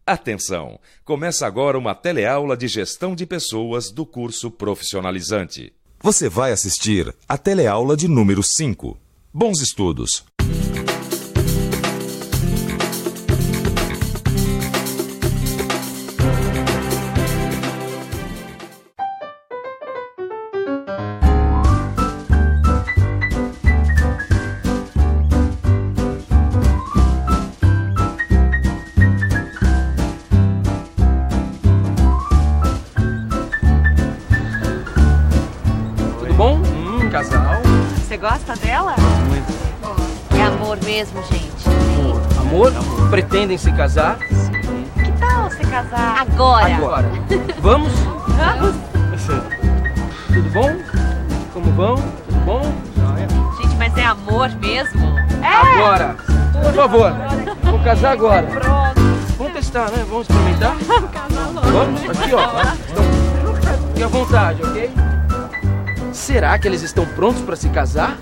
Atenção! Começa agora uma teleaula de gestão de pessoas do curso profissionalizante. Você vai assistir a teleaula de número 5. Bons estudos! Casal. Você gosta dela? Muito. É amor mesmo, gente. Amor? Amor? Pretendem se casar? Sim. Que tal se casar agora? Agora. Vamos? Vamos. Tudo bom? Como vão? Tudo bom? Gente, mas é amor mesmo? Agora. Por favor. Vou casar agora. Pronto. Vamos testar, né? Vamos experimentar? Vamos? Aqui, ó. Fique à vontade, ok? Será que eles estão prontos para se casar?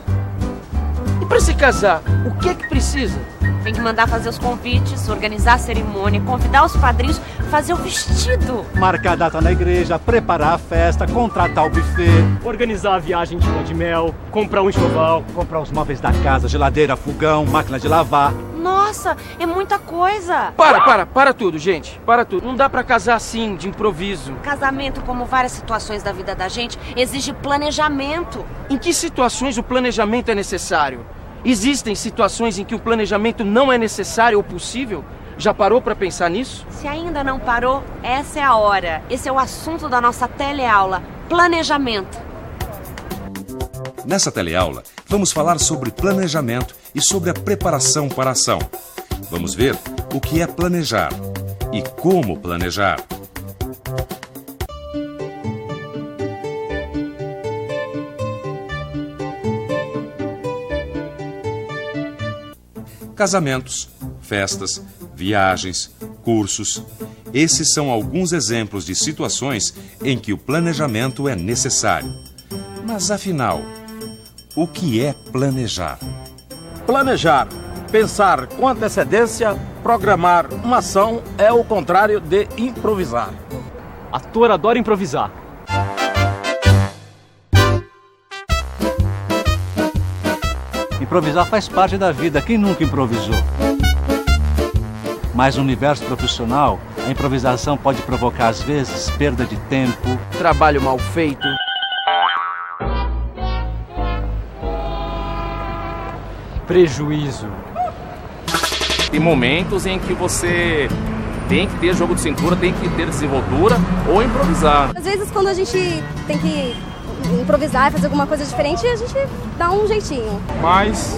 E para se casar, o que é que precisa? Tem que mandar fazer os convites, organizar a cerimônia, convidar os padrinhos, fazer o vestido. Marcar a data na igreja, preparar a festa, contratar o buffet. Organizar a viagem de lua de mel, comprar um enxoval. Comprar os móveis da casa, geladeira, fogão, máquina de lavar. Nossa, é muita coisa. Para tudo, gente. Para tudo. Não dá pra casar assim, de improviso. Casamento, como várias situações da vida da gente, exige planejamento. Em que situações o planejamento é necessário? Existem situações em que o planejamento não é necessário ou possível? Já parou pra pensar nisso? Se ainda não parou, essa é a hora. Esse é o assunto da nossa teleaula, planejamento. Nessa teleaula, vamos falar sobre planejamento e sobre a preparação para a ação. Vamos ver o que é planejar e como planejar. Casamentos, festas, viagens, cursos. Esses são alguns exemplos de situações em que o planejamento é necessário. Mas afinal, o que é planejar? Planejar, pensar com antecedência, programar uma ação é o contrário de improvisar. Ator adora improvisar. Improvisar faz parte da vida, quem nunca improvisou? Mas no universo profissional, a improvisação pode provocar, às vezes, perda de tempo, Trabalho mal feito. Prejuízo. Tem momentos em que você tem que ter jogo de cintura, tem que ter desenvoltura ou improvisar. Às vezes, quando a gente tem que improvisar e fazer alguma coisa diferente, a gente dá um jeitinho. Mas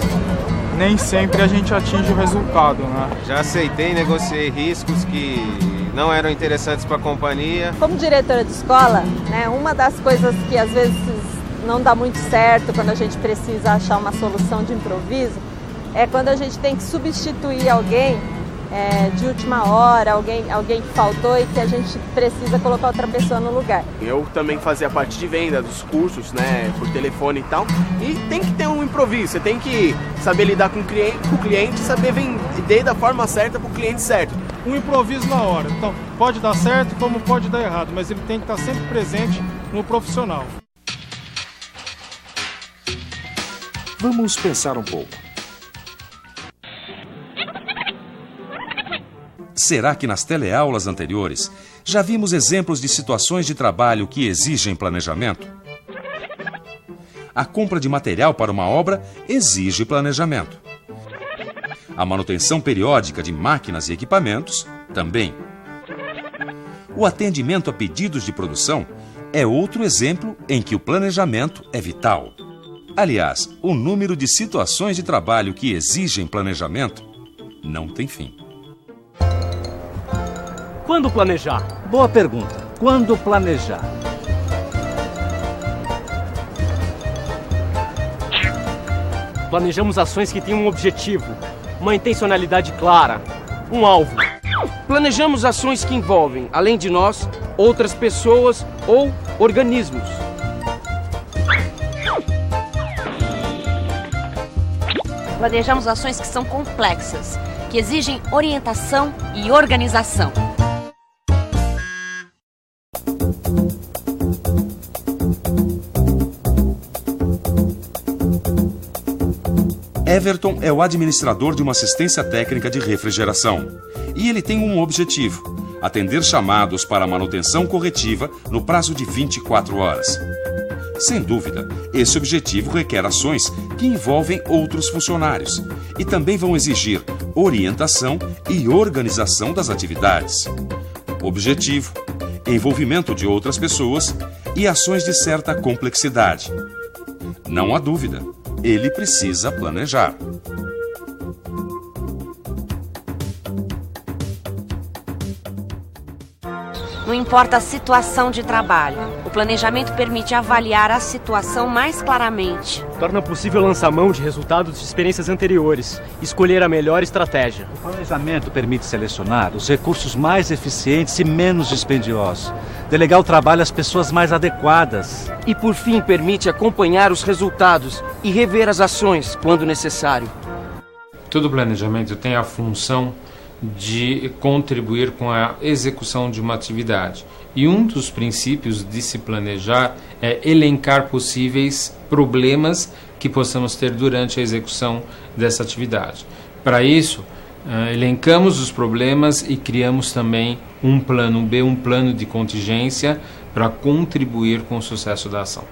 nem sempre a gente atinge o resultado, né? Já aceitei, negociei riscos que não eram interessantes para a companhia. Como diretora de escola, né, uma das coisas que às vezes não dá muito certo quando a gente precisa achar uma solução de improviso é quando a gente tem que substituir alguém de última hora, alguém que faltou e que a gente precisa colocar outra pessoa no lugar. Eu também fazia parte de venda dos cursos, né, por telefone e tal, e tem que ter um improviso, você tem que saber lidar com o cliente, saber vender da forma certa para o cliente certo. Um improviso na hora, então pode dar certo como pode dar errado, mas ele tem que estar sempre presente no profissional. Vamos pensar um pouco. Será que nas teleaulas anteriores já vimos exemplos de situações de trabalho que exigem planejamento? A compra de material para uma obra exige planejamento. A manutenção periódica de máquinas e equipamentos também. O atendimento a pedidos de produção é outro exemplo em que o planejamento é vital. Aliás, o número de situações de trabalho que exigem planejamento não tem fim. Quando planejar? Boa pergunta. Quando planejar? Planejamos ações que tenham um objetivo, uma intencionalidade clara, um alvo. Planejamos ações que envolvem, além de nós, outras pessoas ou organismos. Planejamos ações que são complexas, que exigem orientação e organização. Everton é o administrador de uma assistência técnica de refrigeração. E ele tem um objetivo: atender chamados para manutenção corretiva no prazo de 24 horas. Sem dúvida, esse objetivo requer ações que envolvem outros funcionários e também vão exigir orientação e organização das atividades. Objetivo, envolvimento de outras pessoas e ações de certa complexidade. Não há dúvida, ele precisa planejar. Não importa a situação de trabalho, o planejamento permite avaliar a situação mais claramente. Torna possível lançar mão de resultados de experiências anteriores e escolher a melhor estratégia. O planejamento permite selecionar os recursos mais eficientes e menos dispendiosos, delegar o trabalho às pessoas mais adequadas. E, por fim, permite acompanhar os resultados e rever as ações quando necessário. Todo planejamento tem a função de contribuir com a execução de uma atividade. E um dos princípios de se planejar é elencar possíveis problemas que possamos ter durante a execução dessa atividade. Para isso, elencamos os problemas e criamos também um plano B, um plano de contingência para contribuir com o sucesso da ação.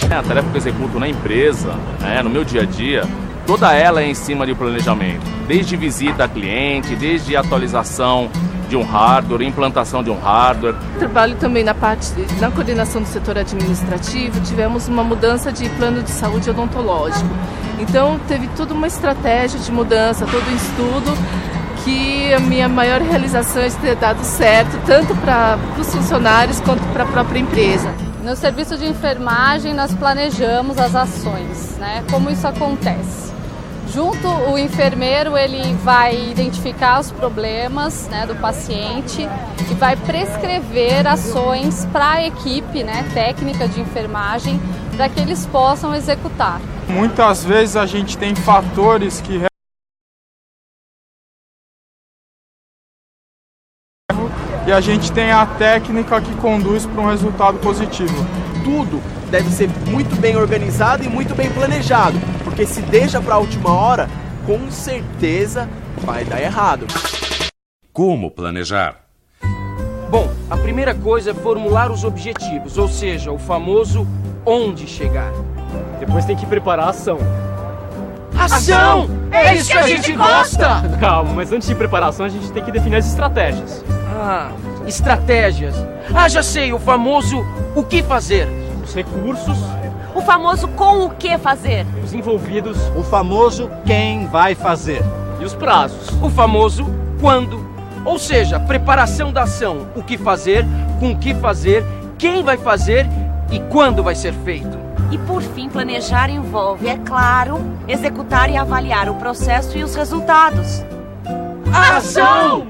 A tarefa que eu executo na empresa, no meu dia a dia, toda ela é em cima de planejamento, desde visita a cliente, desde atualização de um hardware, implantação de um hardware. Trabalho também na coordenação do setor administrativo, tivemos uma mudança de plano de saúde odontológico. Então teve toda uma estratégia de mudança, todo um estudo, que a minha maior realização é ter dado certo, tanto para os funcionários quanto para a própria empresa. No serviço de enfermagem nós planejamos as ações, né? Como isso acontece? Junto, o enfermeiro ele vai identificar os problemas, né, do paciente e vai prescrever ações para a equipe, né, técnica de enfermagem para que eles possam executar. Muitas vezes a gente tem fatores que e a gente tem a técnica que conduz para um resultado positivo. Tudo deve ser muito bem organizado e muito bem planejado, porque se deixa para a última hora, com certeza vai dar errado. Como planejar? Bom, a primeira coisa é formular os objetivos, ou seja, o famoso onde chegar. Depois tem que preparar a ação. Ação! É isso que a gente gosta! Calma, mas antes de preparação a gente tem que definir as estratégias. Estratégias. Já sei, o famoso o que fazer. Os recursos. O famoso com o que fazer. Os envolvidos. O famoso quem vai fazer. E os prazos. O famoso quando. Ou seja, preparação da ação. O que fazer, com o que fazer, quem vai fazer e quando vai ser feito. E por fim, planejar envolve, é claro, executar e avaliar o processo e os resultados. Ação!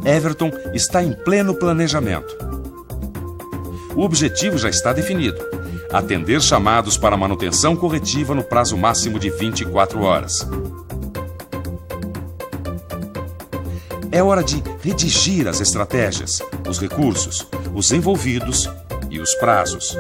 Everton está em pleno planejamento. O objetivo já está definido: atender chamados para manutenção corretiva no prazo máximo de 24 horas. É hora de redigir as estratégias, os recursos, os envolvidos e os prazos.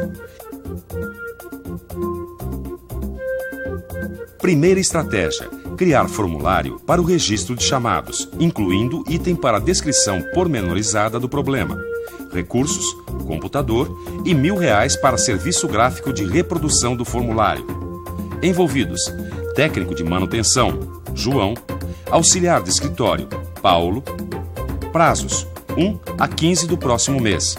Primeira estratégia: criar formulário para o registro de chamados, incluindo item para descrição pormenorizada do problema, recursos, computador e R$1.000 para serviço gráfico de reprodução do formulário. Envolvidos: técnico de manutenção, João, auxiliar de escritório, Paulo. Prazos: 1 a 15 do próximo mês.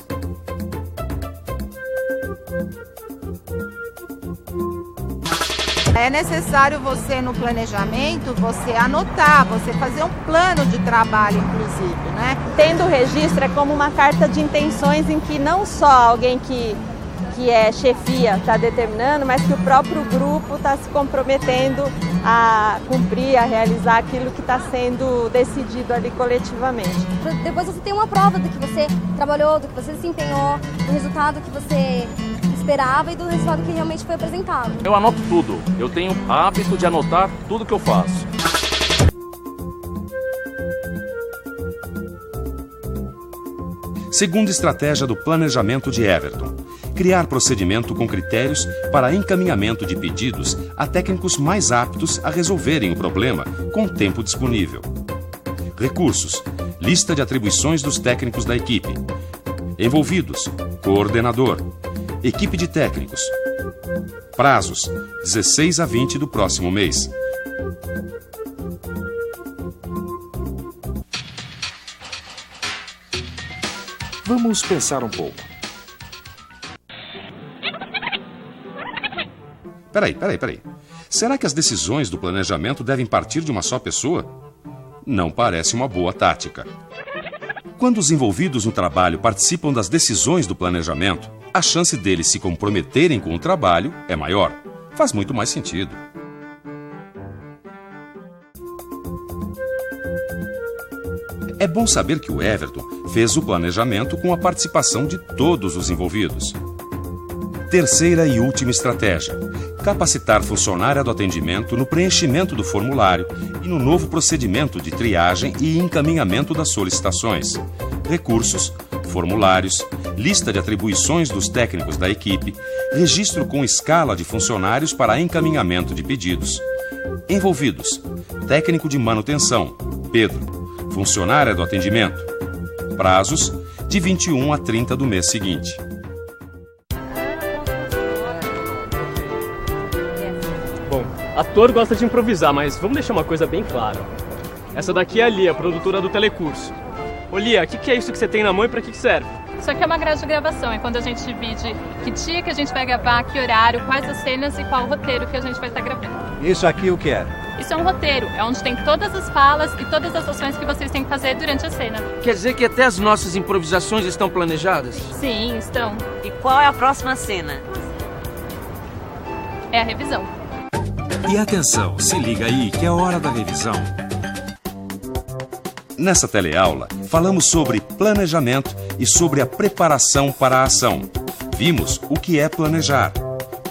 É necessário você, no planejamento, você anotar, você fazer um plano de trabalho, inclusive, né? Tendo o registro é como uma carta de intenções em que não só alguém que é chefia está determinando, mas que o próprio grupo está se comprometendo a cumprir, a realizar aquilo que está sendo decidido ali coletivamente. Depois você tem uma prova do que você trabalhou, do que você se empenhou, do resultado que você esperava e do resultado que realmente foi apresentado. Eu anoto tudo. Eu tenho o hábito de anotar tudo que eu faço. Segunda estratégia do planejamento de Everton: criar procedimento com critérios para encaminhamento de pedidos a técnicos mais aptos a resolverem o problema com o tempo disponível. Recursos: lista de atribuições dos técnicos da equipe. Envolvidos: coordenador. Equipe de técnicos. Prazos: 16 a 20 do próximo mês. Vamos pensar um pouco. Peraí. Será que as decisões do planejamento devem partir de uma só pessoa? Não parece uma boa tática. Quando os envolvidos no trabalho participam das decisões do planejamento, a chance deles se comprometerem com o trabalho é maior. Faz muito mais sentido. É bom saber que o Everton fez o planejamento com a participação de todos os envolvidos. Terceira e última estratégia: capacitar funcionária do atendimento no preenchimento do formulário e no novo procedimento de triagem e encaminhamento das solicitações. Recursos: formulários, lista de atribuições dos técnicos da equipe, registro com escala de funcionários para encaminhamento de pedidos. Envolvidos: técnico de manutenção, Pedro. Funcionária do atendimento. Prazos: de 21 a 30 do mês seguinte. Bom, ator gosta de improvisar, mas vamos deixar uma coisa bem clara. Essa daqui é a Lia, produtora do telecurso. Ô Lia, o que é isso que você tem na mão e pra que serve? Isso aqui é uma grade de gravação, é quando a gente divide que dia que a gente vai gravar, que horário, quais as cenas e qual o roteiro que a gente vai estar gravando. Isso aqui o que é? Isso é um roteiro, é onde tem todas as falas e todas as ações que vocês têm que fazer durante a cena. Quer dizer que até as nossas improvisações estão planejadas? Sim, estão. E qual é a próxima cena? É a revisão. E atenção, se liga aí que é hora da revisão. Nessa teleaula, falamos sobre planejamento e sobre a preparação para a ação. Vimos o que é planejar,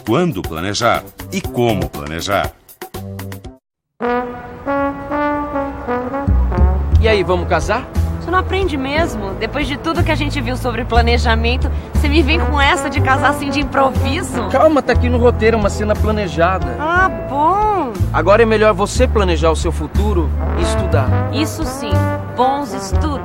quando planejar e como planejar. E aí, vamos casar? Você não aprende mesmo? Depois de tudo que a gente viu sobre planejamento, você me vem com essa de casar assim de improviso? Calma, tá aqui no roteiro uma cena planejada. Ah, bom! Agora é melhor você planejar o seu futuro e estudar. Isso sim, bons estudos.